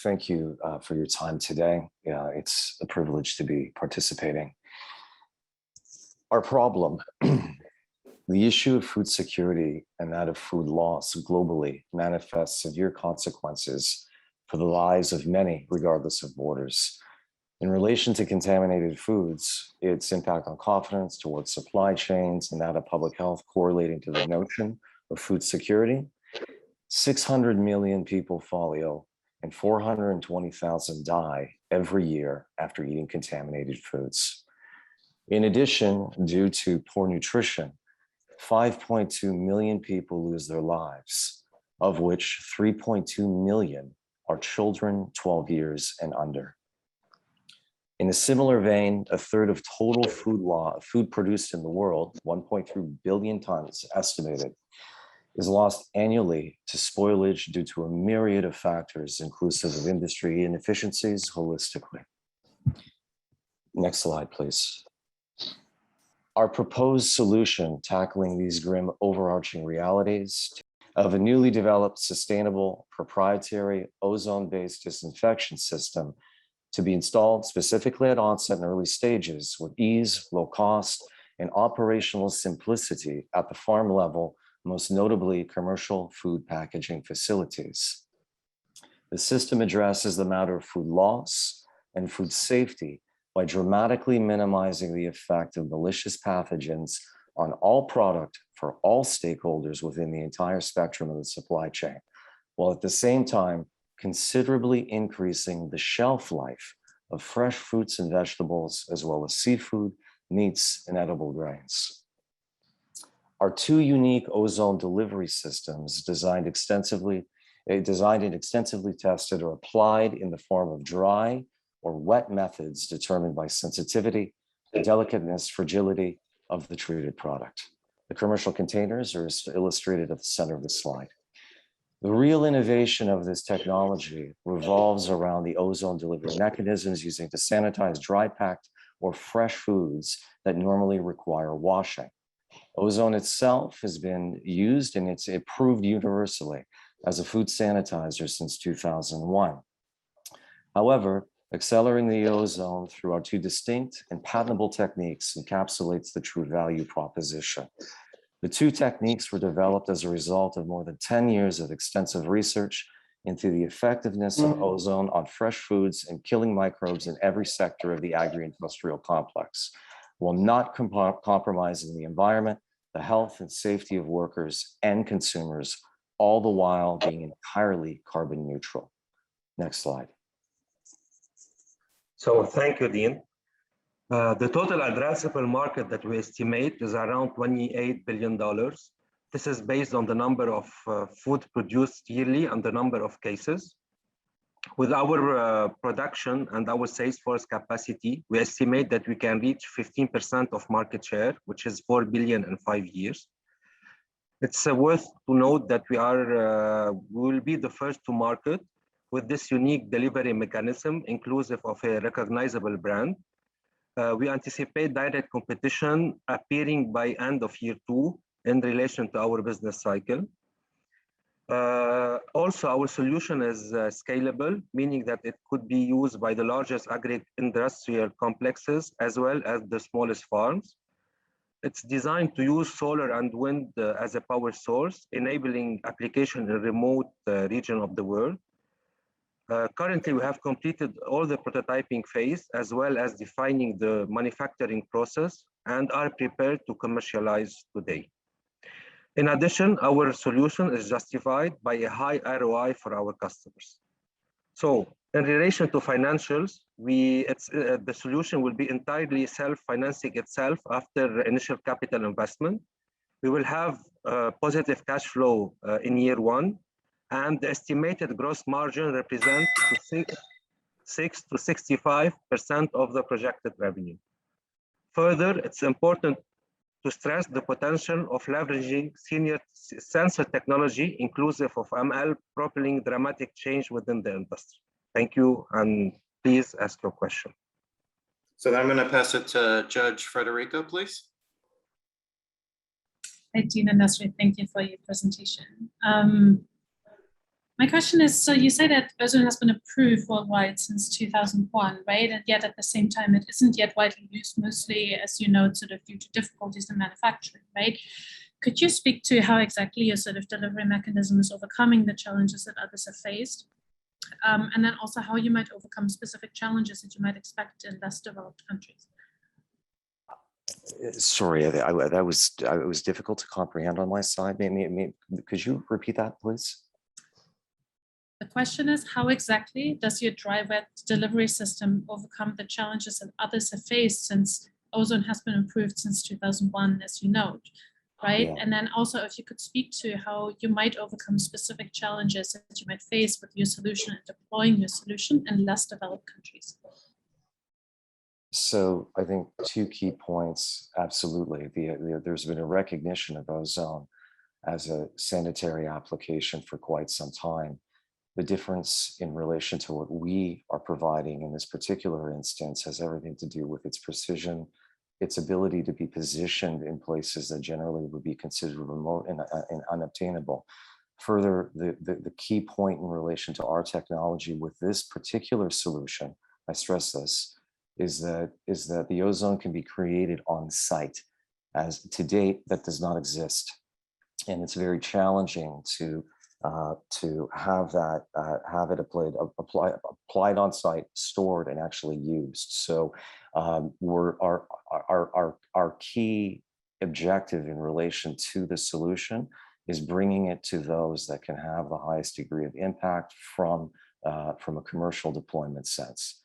Thank you for your time today. It's a privilege to be participating. Our problem, the issue of food security and that of food loss globally manifests severe consequences for the lives of many, regardless of borders. In relation to contaminated foods, its impact on confidence towards supply chains and that of public health correlating to the notion of food security. 600 million people fall ill and 420,000 die every year after eating contaminated foods. In addition, due to poor nutrition, 5.2 million people lose their lives, of which 3.2 million are children 12 years and under. In a similar vein, a third of total food produced in the world, 1.3 billion tons estimated, is lost annually to spoilage due to a myriad of factors, inclusive of industry inefficiencies holistically. Next slide, please. Our proposed solution tackling these grim overarching realities of a newly developed, sustainable, proprietary ozone-based disinfection system to be installed specifically at onset and early stages with ease, low cost, and operational simplicity at the farm level, most notably commercial food packaging facilities. The system addresses the matter of food loss and food safety by dramatically minimizing the effect of malicious pathogens on all product for all stakeholders within the entire spectrum of the supply chain, while at the same time considerably increasing the shelf life of fresh fruits and vegetables, as well as seafood, meats, and edible grains. Our two unique ozone delivery systems designed and extensively tested or applied in the form of dry or wet methods determined by sensitivity, delicateness, fragility of the treated product. The commercial containers are illustrated at the center of the slide. The real innovation of this technology revolves around the ozone delivery mechanisms using to sanitize dry packed or fresh foods that normally require washing. Ozone itself has been used and it's approved universally as a food sanitizer since 2001. However, accelerating the ozone through our two distinct and patentable techniques encapsulates the true value proposition. The two techniques were developed as a result of more than 10 years of extensive research into the effectiveness of ozone on fresh foods and killing microbes in every sector of the agri-industrial complex, while not compromising the environment, the health and safety of workers and consumers, all the while being entirely carbon neutral. Next slide. So thank you, Dean. The total addressable market that we estimate is around $28 billion. This is based on the number of food produced yearly and the number of cases. With our production and our sales force capacity, we estimate that we can reach 15% of market share, which is 4 billion in 5 years. It's worth to note that we will be the first to market with this unique delivery mechanism, inclusive of a recognizable brand. We anticipate direct competition appearing by end of year 2 in relation to our business cycle. Also, our solution is scalable, meaning that it could be used by the largest agri-industrial complexes as well as the smallest farms. It's designed to use solar and wind as a power source, enabling application in remote region of the world. Currently, we have completed all the prototyping phase as well as defining the manufacturing process and are prepared to commercialize today. In addition, our solution is justified by a high ROI for our customers. So in relation to financials, the solution will be entirely self-financing itself after initial capital investment. We will have positive cash flow in year 1, and the estimated gross margin represents 6 to 65% of the projected revenue. Further, it's important to stress the potential of leveraging senior sensor technology, inclusive of ML, propelling dramatic change within the industry. Thank you, and please ask your question. So then I'm going to pass it to Judge Frederica, please. Hi, Dean and Nasri, thank you for your presentation. My question is, so you say that ozone has been approved worldwide since 2001, right? And yet at the same time, it isn't yet widely used, mostly, as you know, sort of due to difficulties in manufacturing, right? Could you speak to how exactly your sort of delivery mechanism is overcoming the challenges that others have faced? And then also how you might overcome specific challenges that you might expect in less developed countries. Sorry, that was difficult to comprehend on my side. Could you repeat that, please? The question is, how exactly does your dry wet delivery system overcome the challenges that others have faced, since ozone has been approved since 2001, as you note, right? Yeah. And then also if you could speak to how you might overcome specific challenges that you might face with your solution and deploying your solution in less developed countries. So I think two key points, absolutely. There's been a recognition of ozone as a sanitary application for quite some time. The difference in relation to what we are providing in this particular instance has everything to do with its precision, its ability to be positioned in places that generally would be considered remote and unobtainable. Further, the key point in relation to our technology with this particular solution, I stress this, is that the ozone can be created on site. As to date, that does not exist. And it's very challenging to have it applied on site, stored, and actually used. So our key objective in relation to the solution is bringing it to those that can have the highest degree of impact from a commercial deployment sense.